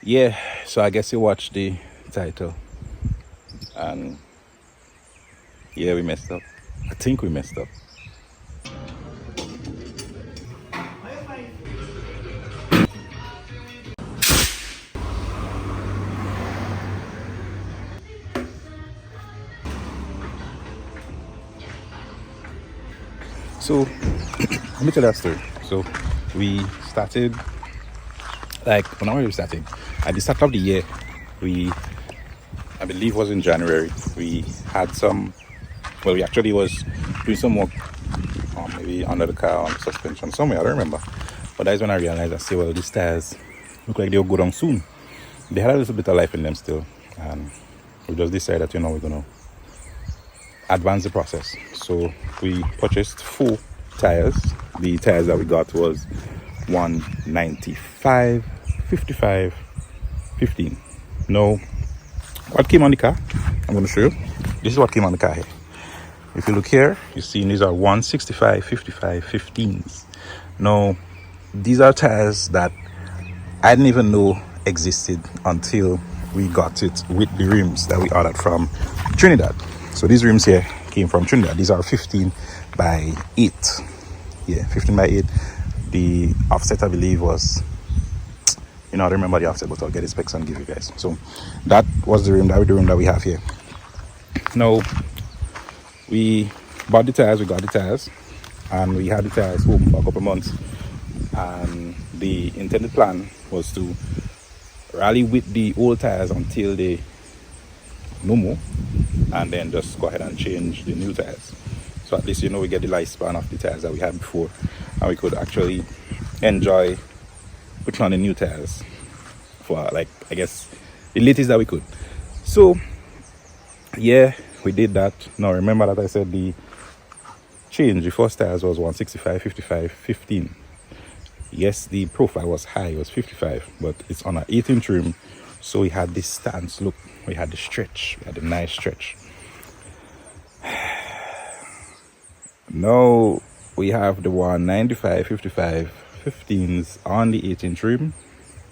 Yeah, so I guess you watched the title, and yeah, we messed up. I think we messed up. So let me tell you that story. So we started, like when we started at the start of the year. We, I believe, was in January. We had some. Well, we actually was doing some work, maybe under the car on suspension somewhere. I don't remember. But that's when I realized. I say, well, these tires look like they'll go down soon. They had a little bit of life in them still, and we just decided that we're gonna advance the process. So we purchased 4 tires. The tires that we got was 195, 55, 15. Now, what came on the car? I'm going to show you. This is what came on the car here. If you look here, you see these are 165, 55, 15s. Now, these are tires that I didn't even know existed until we got it with the rims that we ordered from Trinidad. So these rims here came from Trinidad. These are 15 by 8. Yeah, 15 by 8. The offset, I believe, was, I don't remember the offset, but I'll get the specs and give you guys. So that was the rim that we have here. Now, we bought the tires, we got the tires, and we had the tires home for a couple of months. And the intended plan was to rally with the old tires until they no more, and then just go ahead and change the new tires. So at least we get the lifespan of the tires that we had before, and we could actually enjoy putting on the new tires for, like, I guess the latest that we could. So yeah, we did that. Now remember that I said the first tires was 165, 55, 15. Yes, the profile was high, it was 55, but it's on an 18 trim, so we had this stance look, we had the stretch, we had a nice stretch. Now we have the 195, 55, 15s on the 18 trim,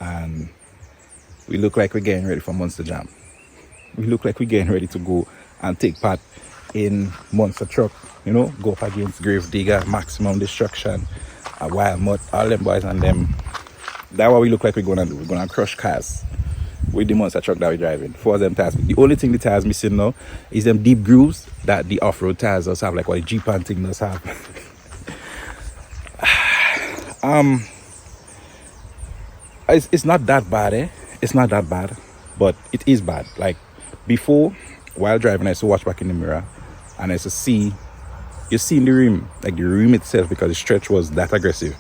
and we look like we're getting ready for Monster Jam. We look like we're getting ready to go and take part in Monster Truck, go up against Grave Digger, Maximum Destruction, a Wild Mutt, all them boys and them. That's what we look like we're gonna do. We're gonna crush cars with the Monster Truck that we're driving. 4 of them tires. The only thing the tires missing now is them deep grooves that the off-road tires does have, like what the Jeep and thing does have. It's not that bad, It's not that bad, but it is bad. Like before, while driving, I used to watch back in the mirror, and I used to see, you see in the rim, like the rim itself, because the stretch was that aggressive.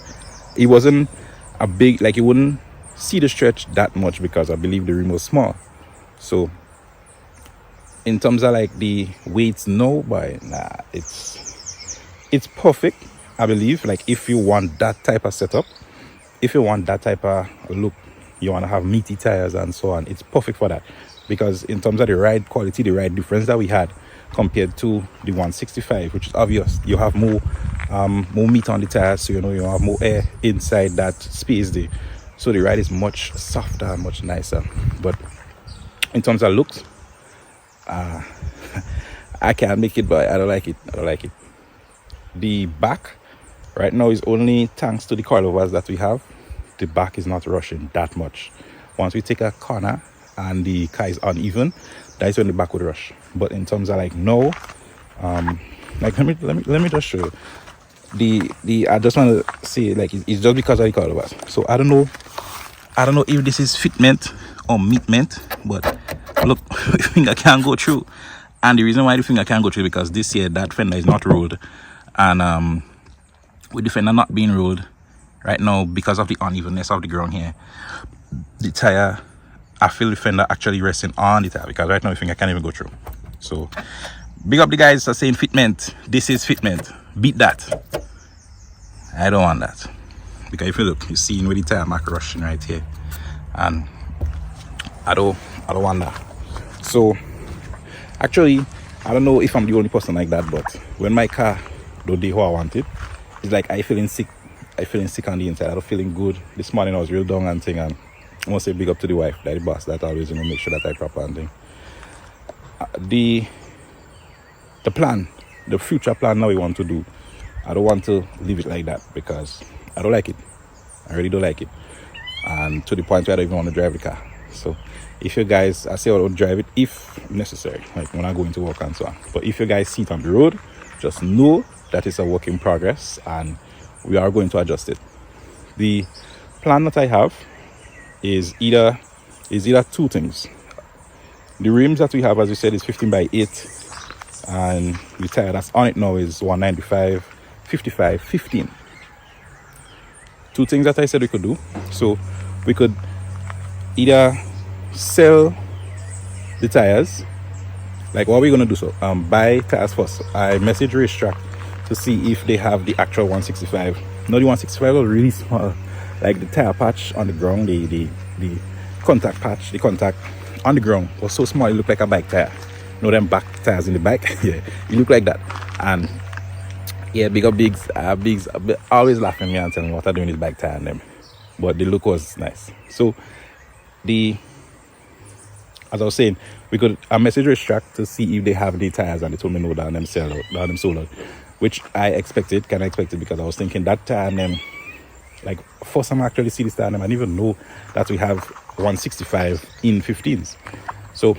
It wasn't a big, like you wouldn't see the stretch that much because I believe the rim was small. So in terms of like the weights, no, but nah, it's perfect, I believe. Like if you want that type of setup, if you want that type of look, you want to have meaty tires and so on, it's perfect for that. Because in terms of the ride quality, the ride difference that we had compared to the 165, which is obvious, you have more meat on the tires, so you have more air inside that space there, so the ride is much softer and much nicer. But in terms of looks, I can't make it, but I don't like it. The back right now is only thanks to the coilovers that we have. The back is not rushing that much. Once we take a corner and the car is uneven, that's when the back would rush. But in terms of like no, like let me just show you. The I just want to say, like, it's just because of the coilovers. So I don't know if this is fitment or meatment, but look, the finger can't go through. And the reason why the finger can't go through is because this year that fender is not rolled, and with the fender not being rolled right now because of the unevenness of the ground here, the tire, I feel the fender actually resting on the tire, because right now the finger can't even go through. So big up the guys are saying fitment. This is fitment. Beat that. I don't want that, because if you look, you see where the tire mark rushing right here, and I don't want that. So actually, I don't know if I'm the only person like that, but when my car don't do how I want it, it's like I feeling sick on the inside. I don't feeling good. This morning I was real down and thing, and I want to say big up to the wife, like the boss, that always, you know, make sure that I proper and thing. The plan, the future plan now we want to do, I don't want to leave it like that because I don't like it. I really don't like it. And to the point where I don't even want to drive the car. So if you guys, I say I don't drive it if necessary, like when I go into work and so on. But if you guys see it on the road, just know that it's a work in progress and we are going to adjust it. The plan that I have is either two things. The rims that we have, as we said, is 15 by 8, and the tire that's on it now is 195, 55, 15. Two things that I said we could do. So we could either sell the tires, like what we're gonna do. So buy tires first. I message Racetrack to see if they have the actual 165. No, the 165 was really small, like the tire patch on the ground, the contact patch, the contact on the ground was so small it looked like a bike tire. You know them back tires in the bike? Yeah, it looked like that. And yeah, Bigs always laughing at me and telling me what I'm doing is bike tire on them. But the look was nice. So as I was saying, we could message Racetrack to see if they have the tires, and they told me no, that them sold out, which I expected, because I was thinking that tire and them, like first time I actually see this tire and them, I didn't even know that we have 165 in 15s. So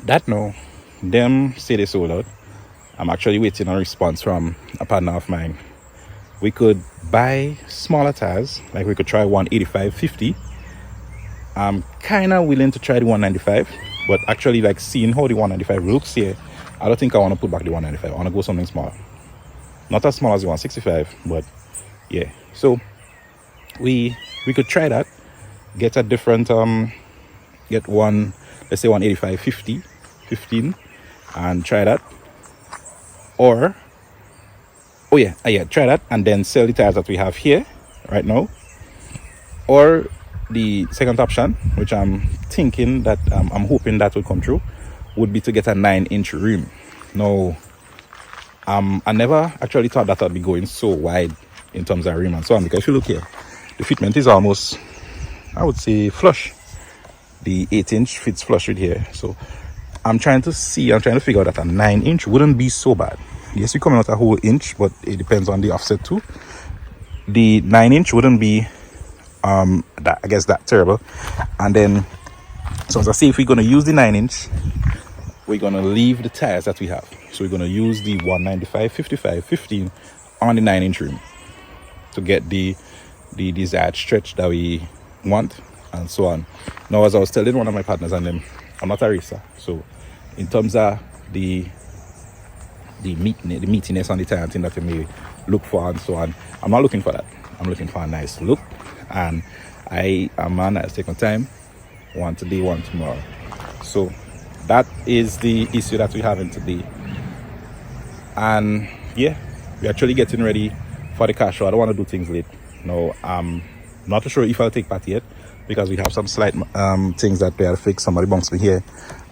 that now, them say they sold out. I'm actually waiting on a response from a partner of mine. We could buy smaller tires, like we could try 185, 50. I'm kind of willing to try the 195, but actually, like seeing how the 195 looks here, I don't think I want to put back the 195. I want to go something smaller, not as small as the 165, but yeah. So we could try that, get a different get one, let's say 185, 50, 15, and try that. Or try that and then sell the tires that we have here right now. Or the second option, which I'm thinking that I'm hoping that will come true, would be to get a 9-inch rim. Now, I never actually thought that I'd be going so wide in terms of rim and so on, because if you look here, the fitment is almost, I would say, flush. The 8-inch fits flush with here. So I'm trying to figure out that a 9-inch wouldn't be so bad. Yes, we're coming out a whole inch, but it depends on the offset too. The 9-inch wouldn't be that terrible. And then, so as I say, if we're going to use the 9-inch, we're going to leave the tires that we have. So we're going to use the 195, 55, 15 on the 9-inch rim to get the desired stretch that we want and so on. Now, as I was telling one of my partners, and then I'm not a racer, so in terms of the meatiness on the tire and thing that you may look for and so on, I'm not looking for that. I'm looking for a nice look, and I am a nice taking time, one today, one tomorrow. So that is the issue that we're having today. And yeah, we're actually getting ready for the car show. I don't want to do things late. No, I'm not too sure if I'll take part yet, because we have some slight things that we have to fix. Somebody bumps me here,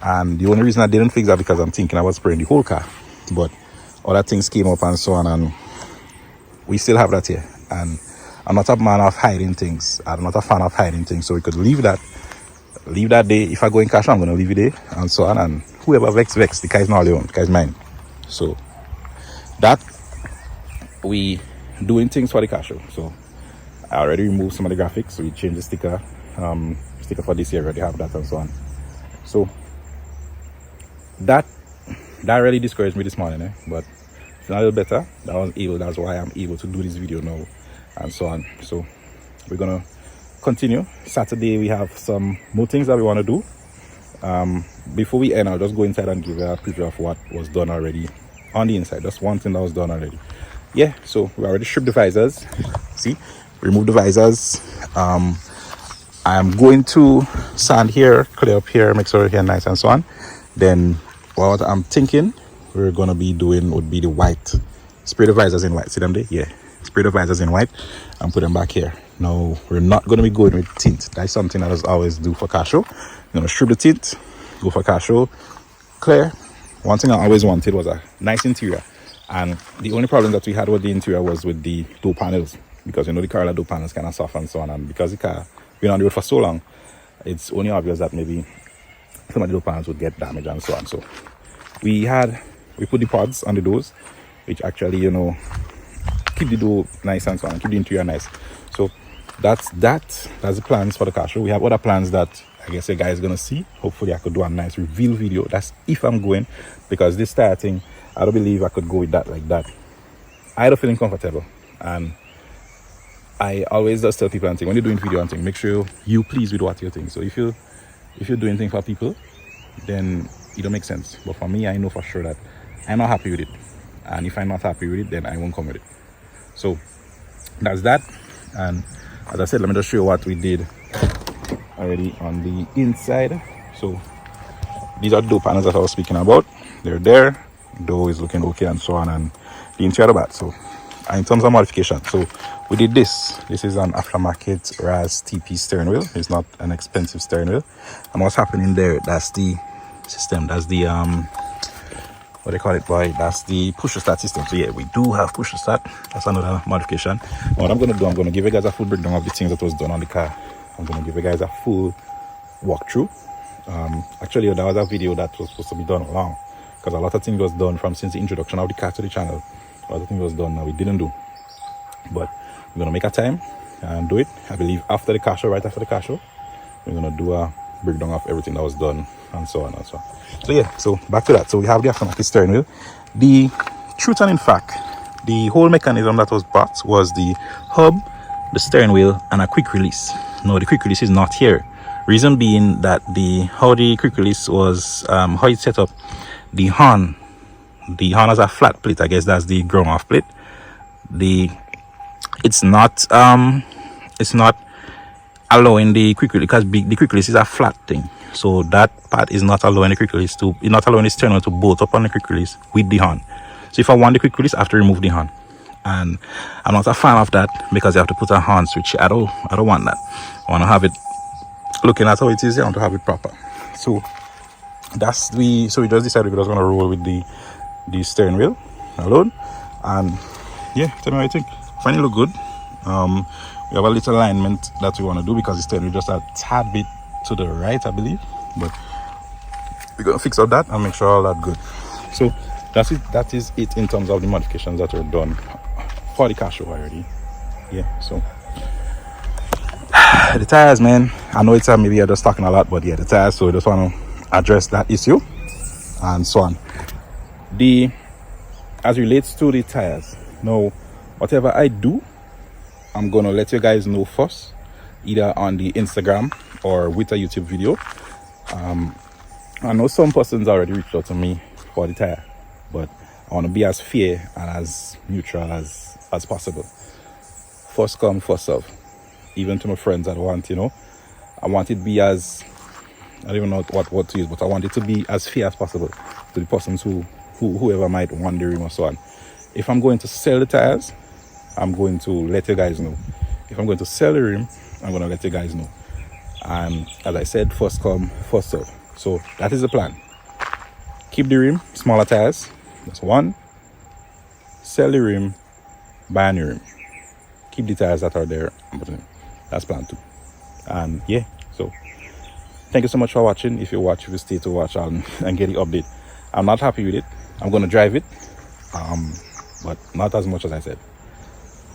and the only reason I didn't fix that because I'm thinking about spraying the whole car, but other things came up and so on, and we still have that here. And I'm not a man of hiding things. I'm not a fan of hiding things, so we could leave that day. If I go in cash, I'm going to leave it there and so on, and whoever vex, the car is not alone, the car is mine. So that we doing things for the car show. So I already removed some of the graphics. We changed the sticker for this year, already have that and so on. So that really discouraged me this morning, but it's not a little better. That's why I'm able to do this video now and so on. So we're gonna continue. Saturday we have some more things that we want to do. Before we end, I'll just go inside and give a preview of what was done already on the inside. Just one thing that was done already. Yeah, so we already stripped the visors. See, remove the visors. I'm going to sand here, clear up here, make sure here nice and so on. Then what I'm thinking we're gonna be doing would be the white. Spray the visors in white. See them there? Yeah. Spray the visors in white and put them back here. Now we're not gonna be going with tint. That's something that I always do for car show. I'm gonna strip the tint, go for car show, clear. One thing I always wanted was a nice interior, and the only problem that we had with the interior was with the door panels, because you know the Corolla door panels kind of soft and so on, and because the car been on the road for so long, it's only obvious that maybe some of the door panels would get damaged and so on. So we put the pods on the doors, which actually, you know, keep the door nice and so on, keep the interior nice. So that's the plans for the car show. We have other plans that I guess you guys gonna see. Hopefully I could do a nice reveal video. That's if I'm going, because this tire thing, I don't believe I could go with that like that. I don't feeling comfortable, and I always just tell people and thing, when you're doing video and thing, make sure you pleased with what you think. So if you're doing things for people, then it don't make sense. But for me, I know for sure that I'm not happy with it, and if I'm not happy with it, then I won't come with it. So that's that. And as I said, let me just show you what we did already on the inside. So these are the door panels that I was speaking about. They're there, door is looking okay and so on, and the interior bad. So in terms of modification, so we did this is an aftermarket RAS TP steering wheel. It's not an expensive steering wheel. And what's happening there, that's the system, that's the what they call it, boy, that's the push to start system. So yeah, we do have push to start. That's another modification. What I'm going to do, I'm going to give you guys a full breakdown of the things that was done on the car. I'm going to give you guys a full walkthrough. Actually, there was a video that was supposed to be done along, because a lot of things was done since the introduction of the car to the channel. A lot of things was done that we didn't do, but we're going to make a time and do it. I believe after the car show, right after the car show, we're going to do a breakdown of everything that was done and so on and so on. So yeah, so back to that. So we have the aftermarket steering wheel. The truth and in fact, the whole mechanism that was bought was the hub, the steering wheel, and a quick release. No, the quick release is not here. Reason being that how the quick release was, how it's set up, the horn has a flat plate. I guess that's the ground off plate. It's not allowing the quick release, because the quick release is a flat thing. So that part is not allowing the quick release not allowing the steering wheel to bolt up on the quick release with the horn. So if I want the quick release, I have to remove the horn, and I'm not a fan of that, because you have to put a horn switch. I don't want that. I want to have it looking at how it is. I want to have it proper. So we just decided we were just going to roll with the steering wheel alone. And yeah, tell me what you think. Finally look good. We have a little alignment that we want to do, because the steering wheel just a tad bit to the right, I believe, but we're gonna fix up that and make sure all that good. So that's it. That is it in terms of the modifications that were done for the car show already. Yeah, so the tires, man, I know it's maybe I'm just talking a lot, but yeah, the tires. So we just want to address that issue and so on. As relates to the tires, now whatever I do, I'm gonna let you guys know first, either on the Instagram or with a YouTube video. I know some persons already reached out to me for the tire, but I want to be as fair and as neutral as possible. First come, first serve. Even to my friends, I want it to be as, I don't even know what to use, but I want it to be as fair as possible to the persons whoever might want the rim or so on. If I'm going to sell the tires, I'm going to let you guys know. If I'm going to sell the rim, I'm going to let you guys know. And as I said, first come, first serve. So that is the plan. Keep the rim, smaller tires. That's one. Sell the rim, buy a new rim. Keep the tires that are there. That's plan two. And yeah, so thank you so much for watching. If you stay to watch and get the update. I'm not happy with it. I'm going to drive it, but not as much as I said.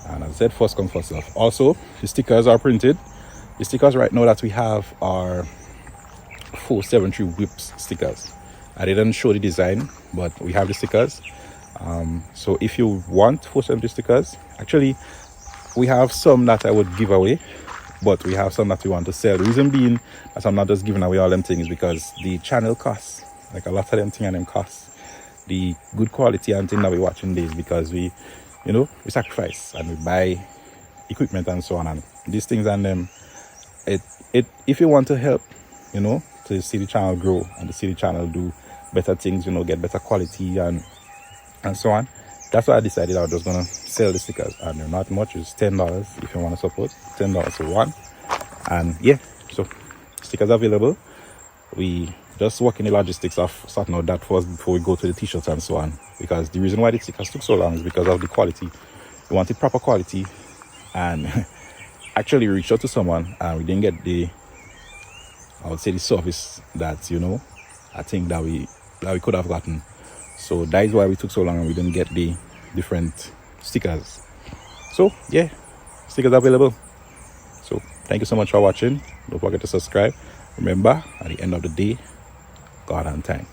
And as I said, first come, first serve. Also, the stickers are printed. The stickers right now that we have are 473 whips stickers. I didn't show the design, but we have the stickers. So if you want 470 stickers, actually we have some that I would give away, but we have some that we want to sell. The reason being that I'm not just giving away all them things, because the channel costs, like a lot of them things and them costs. The good quality and thing that we watching days, because we sacrifice and we buy equipment and so on, and these things and them. If you want to help, to see the channel grow and to see the channel do better things, get better quality and so on, that's why I decided I was just gonna sell the stickers, and they're not much. It's $10 if you want to support. $10 for one. And yeah, so stickers available. We just work in the logistics of sorting out that first before we go to the t-shirts and so on, because the reason why the stickers took so long is because of the quality. We wanted proper quality, and actually reached out to someone and we didn't get the, I would say, the service that, you know, I think that we could have gotten. So that is why we took so long and we didn't get the different stickers. So yeah, stickers available. So thank you so much for watching. Don't forget to subscribe. Remember, at the end of the day, God and time.